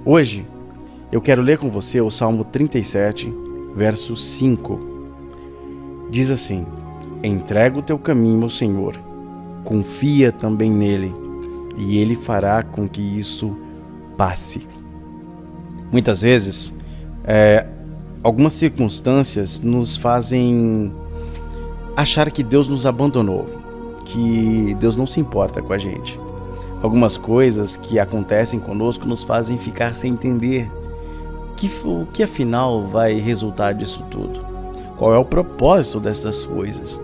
Hoje, eu quero ler com você o Salmo 37, verso 5. Diz assim: entrega o teu caminho ao Senhor, confia também nele, e ele fará com que isso passe. Muitas vezes, algumas circunstâncias nos fazem achar que Deus nos abandonou, que Deus não se importa com a gente. Algumas coisas que acontecem conosco nos fazem ficar sem entender o que afinal vai resultar disso tudo. Qual é o propósito dessas coisas?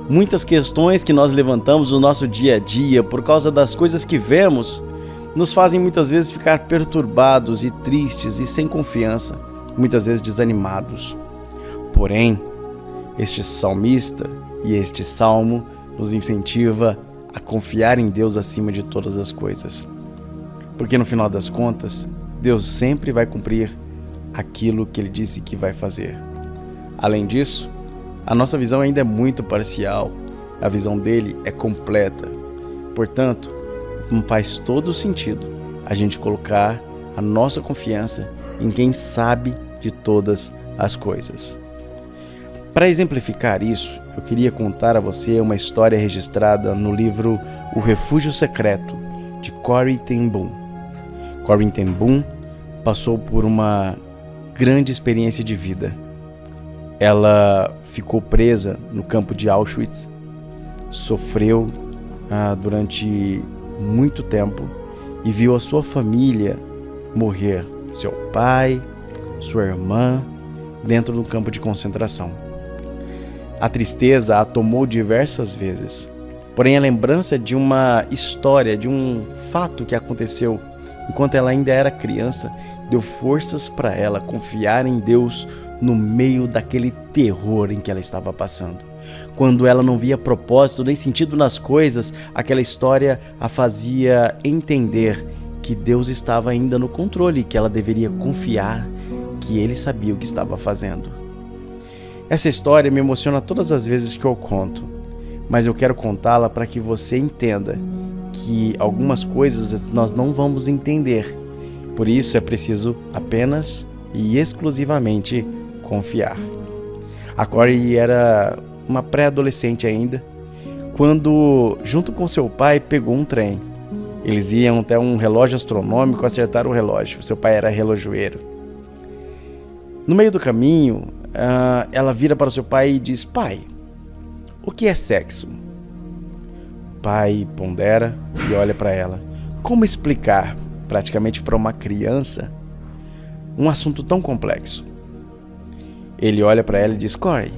Muitas questões que nós levantamos no nosso dia a dia por causa das coisas que vemos nos fazem muitas vezes ficar perturbados e tristes e sem confiança, muitas vezes desanimados. Porém, este salmista e este salmo nos incentiva a confiar em Deus acima de todas as coisas. Porque no final das contas, Deus sempre vai cumprir aquilo que Ele disse que vai fazer. Além disso, a nossa visão ainda é muito parcial, a visão dele é completa. Portanto, faz todo sentido a gente colocar a nossa confiança em quem sabe de todas as coisas. Para exemplificar isso, eu queria contar a você uma história registrada no livro O Refúgio Secreto, de Corrie ten Boom. Corrie ten Boom passou por uma grande experiência de vida. Ela ficou presa no campo de Auschwitz, sofreu durante muito tempo e viu a sua família morrer, seu pai, sua irmã, dentro do campo de concentração. A tristeza a tomou diversas vezes, porém a lembrança de uma história, de um fato que aconteceu enquanto ela ainda era criança, deu forças para ela confiar em Deus no meio daquele terror em que ela estava passando. Quando ela não via propósito nem sentido nas coisas, aquela história a fazia entender que Deus estava ainda no controle, que ela deveria confiar que Ele sabia o que estava fazendo. Essa história me emociona todas as vezes que eu conto, mas eu quero contá-la para que você entenda que algumas coisas nós não vamos entender. Por isso é preciso apenas e exclusivamente confiar. A Corrie era uma pré-adolescente ainda, quando, junto com seu pai, pegou um trem. Eles iam até um relógio astronômico acertar o relógio. Seu pai era relojoeiro. No meio do caminho, ela vira para o seu pai e diz: pai, o que é sexo? O pai pondera e olha para ela. Como explicar, praticamente para uma criança, um assunto tão complexo? Ele olha para ela e diz: Corrie,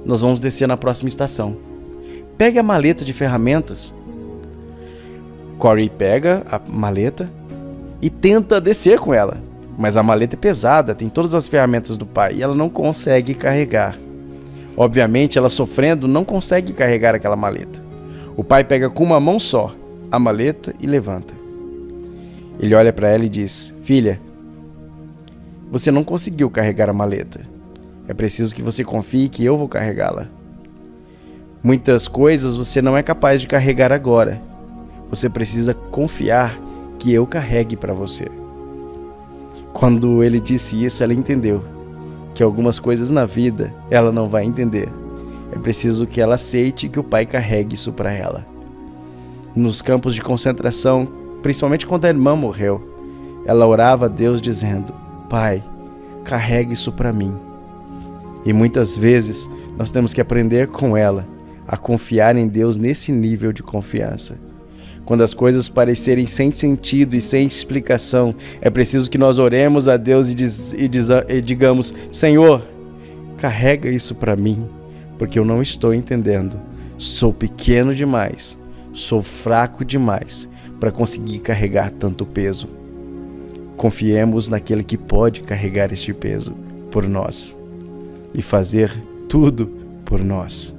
nós vamos descer na próxima estação. Pegue a maleta de ferramentas. Corrie pega a maleta e tenta descer com ela. Mas a maleta é pesada, tem todas as ferramentas do pai e ela não consegue carregar. Obviamente, ela sofrendo não consegue carregar aquela maleta. O pai pega com uma mão só a maleta e levanta. Ele olha para ela e diz: filha, você não conseguiu carregar a maleta. É preciso que você confie que eu vou carregá-la. Muitas coisas você não é capaz de carregar agora. Você precisa confiar que eu carregue para você. Quando ele disse isso, ela entendeu que algumas coisas na vida ela não vai entender. É preciso que ela aceite que o pai carregue isso para ela. Nos campos de concentração, principalmente quando a irmã morreu, ela orava a Deus dizendo: pai, carregue isso para mim. E muitas vezes nós temos que aprender com ela a confiar em Deus nesse nível de confiança. Quando as coisas parecerem sem sentido e sem explicação, é preciso que nós oremos a Deus e digamos: Senhor, carrega isso para mim, porque eu não estou entendendo. Sou pequeno demais, sou fraco demais para conseguir carregar tanto peso. Confiemos naquele que pode carregar este peso por nós e fazer tudo por nós.